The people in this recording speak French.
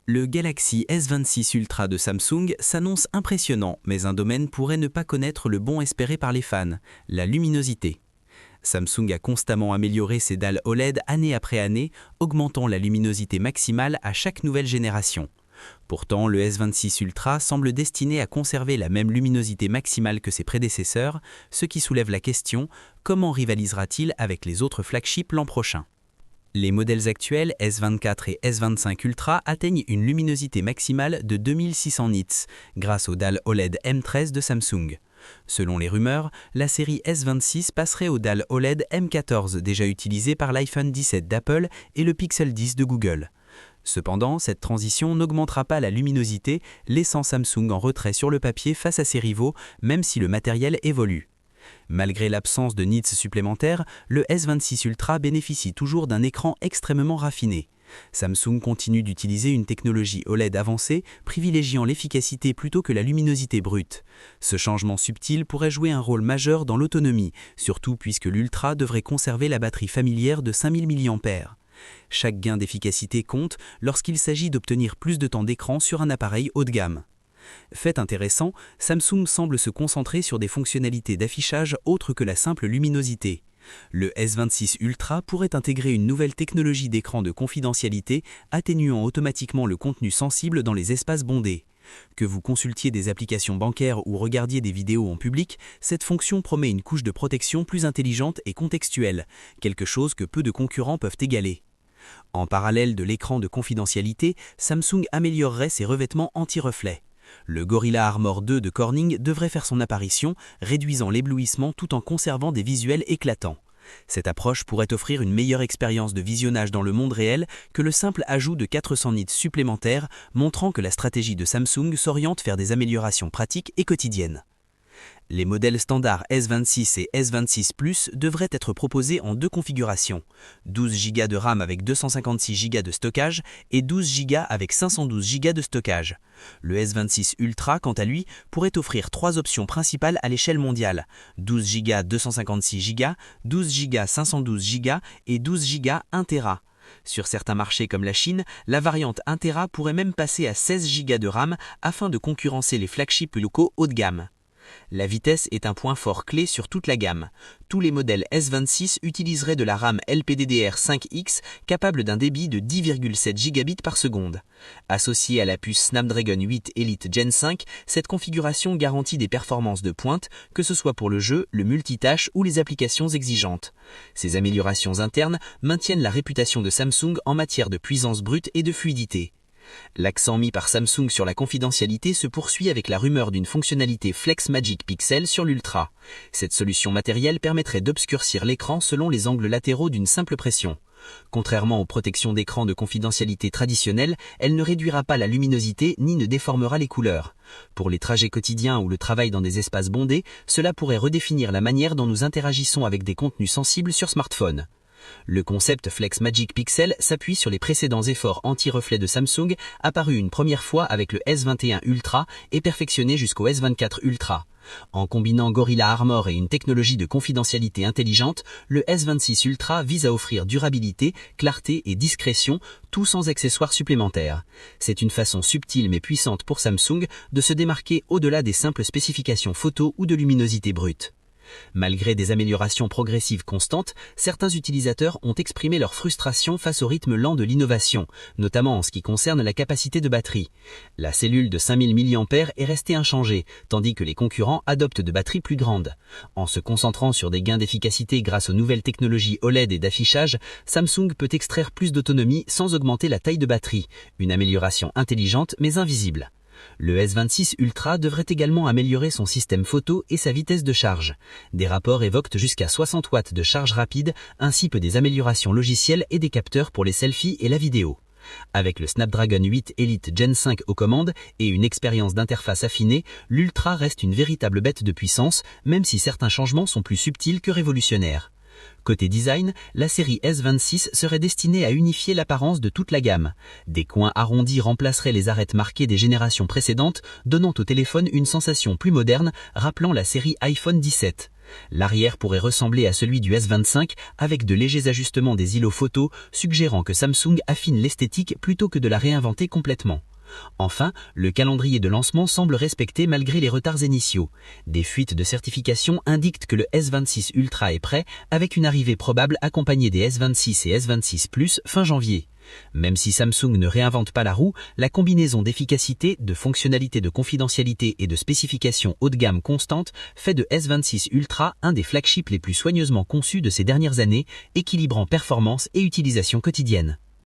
Le Galaxy S26 Ultra de Samsung s'annonce impressionnant, mais un domaine pourrait ne pas connaître le bond espéré par les fans, la luminosité. Samsung a constamment amélioré ses dalles OLED année après année, augmentant la luminosité maximale à chaque nouvelle génération. Pourtant, le S26 Ultra semble destiné à conserver la même luminosité maximale que ses prédécesseurs, ce qui soulève la question, comment rivalisera-t-il avec les autres flagships l'an prochain ? Les modèles actuels S24 et S25 Ultra atteignent une luminosité maximale de 2600 nits grâce aux dalles OLED M13 de Samsung. Selon les rumeurs, la série S26 passerait aux dalles OLED M14 déjà utilisées par l'iPhone 17 d'Apple et le Pixel 10 de Google. Cependant, cette transition n'augmentera pas la luminosité, laissant Samsung en retrait sur le papier face à ses rivaux, même si le matériel évolue. Malgré l'absence de nits supplémentaires, le S26 Ultra bénéficie toujours d'un écran extrêmement raffiné. Samsung continue d'utiliser une technologie OLED avancée, privilégiant l'efficacité plutôt que la luminosité brute. Ce changement subtil pourrait jouer un rôle majeur dans l'autonomie, surtout puisque l'Ultra devrait conserver la batterie familière de 5000 mAh. Chaque gain d'efficacité compte lorsqu'il s'agit d'obtenir plus de temps d'écran sur un appareil haut de gamme. Fait intéressant, Samsung semble se concentrer sur des fonctionnalités d'affichage autres que la simple luminosité. Le S26 Ultra pourrait intégrer une nouvelle technologie d'écran de confidentialité atténuant automatiquement le contenu sensible dans les espaces bondés. Que vous consultiez des applications bancaires ou regardiez des vidéos en public, cette fonction promet une couche de protection plus intelligente et contextuelle, quelque chose que peu de concurrents peuvent égaler. En parallèle de l'écran de confidentialité, Samsung améliorerait ses revêtements anti-reflets. Le Gorilla Armor 2 de Corning devrait faire son apparition, réduisant l'éblouissement tout en conservant des visuels éclatants. Cette approche pourrait offrir une meilleure expérience de visionnage dans le monde réel que le simple ajout de 400 nits supplémentaires, montrant que la stratégie de Samsung s'oriente vers des améliorations pratiques et quotidiennes. Les modèles standards S26 et S26 Plus devraient être proposés en deux configurations, 12 Go de RAM avec 256 Go de stockage et 12 Go avec 512 Go de stockage. Le S26 Ultra, quant à lui, pourrait offrir trois options principales à l'échelle mondiale, 12 Go 256 Go, 12 Go 512 Go et 12 Go 1 Tera. Sur certains marchés comme la Chine, la variante 1 Tera pourrait même passer à 16 Go de RAM afin de concurrencer les flagships locaux haut de gamme. La vitesse est un point fort clé sur toute la gamme. Tous les modèles S26 utiliseraient de la RAM LPDDR5X capable d'un débit de 10,7 gigabits par seconde. Associée à la puce Snapdragon 8 Elite Gen 5, cette configuration garantit des performances de pointe, que ce soit pour le jeu, le multitâche ou les applications exigeantes. Ces améliorations internes maintiennent la réputation de Samsung en matière de puissance brute et de fluidité. L'accent mis par Samsung sur la confidentialité se poursuit avec la rumeur d'une fonctionnalité Flex Magic Pixel sur l'Ultra. Cette solution matérielle permettrait d'obscurcir l'écran selon les angles latéraux d'une simple pression. Contrairement aux protections d'écran de confidentialité traditionnelles, elle ne réduira pas la luminosité ni ne déformera les couleurs. Pour les trajets quotidiens ou le travail dans des espaces bondés, cela pourrait redéfinir la manière dont nous interagissons avec des contenus sensibles sur smartphone. Le concept Flex Magic Pixel s'appuie sur les précédents efforts anti-reflets de Samsung, apparus une première fois avec le S21 Ultra et perfectionnés jusqu'au S24 Ultra. En combinant Gorilla Armor et une technologie de confidentialité intelligente, le S26 Ultra vise à offrir durabilité, clarté et discrétion, tout sans accessoires supplémentaires. C'est une façon subtile mais puissante pour Samsung de se démarquer au-delà des simples spécifications photo ou de luminosité brute. Malgré des améliorations progressives constantes, certains utilisateurs ont exprimé leur frustration face au rythme lent de l'innovation, notamment en ce qui concerne la capacité de batterie. La cellule de 5000 mAh est restée inchangée, tandis que les concurrents adoptent de batteries plus grandes. En se concentrant sur des gains d'efficacité grâce aux nouvelles technologies OLED et d'affichage, Samsung peut extraire plus d'autonomie sans augmenter la taille de batterie, une amélioration intelligente mais invisible. Le S26 Ultra devrait également améliorer son système photo et sa vitesse de charge. Des rapports évoquent jusqu'à 60 watts de charge rapide, ainsi que des améliorations logicielles et des capteurs pour les selfies et la vidéo. Avec le Snapdragon 8 Elite Gen 5 aux commandes et une expérience d'interface affinée, l'Ultra reste une véritable bête de puissance, même si certains changements sont plus subtils que révolutionnaires. Côté design, la série S26 serait destinée à unifier l'apparence de toute la gamme. Des coins arrondis remplaceraient les arêtes marquées des générations précédentes, donnant au téléphone une sensation plus moderne, rappelant la série iPhone 17. L'arrière pourrait ressembler à celui du S25 avec de légers ajustements des îlots photo, suggérant que Samsung affine l'esthétique plutôt que de la réinventer complètement. Enfin, le calendrier de lancement semble respecté malgré les retards initiaux. Des fuites de certification indiquent que le S26 Ultra est prêt, avec une arrivée probable accompagnée des S26 et S26 Plus fin janvier. Même si Samsung ne réinvente pas la roue, la combinaison d'efficacité, de fonctionnalités de confidentialité et de spécifications haut de gamme constantes fait de S26 Ultra un des flagships les plus soigneusement conçus de ces dernières années, équilibrant performance et utilisation quotidienne.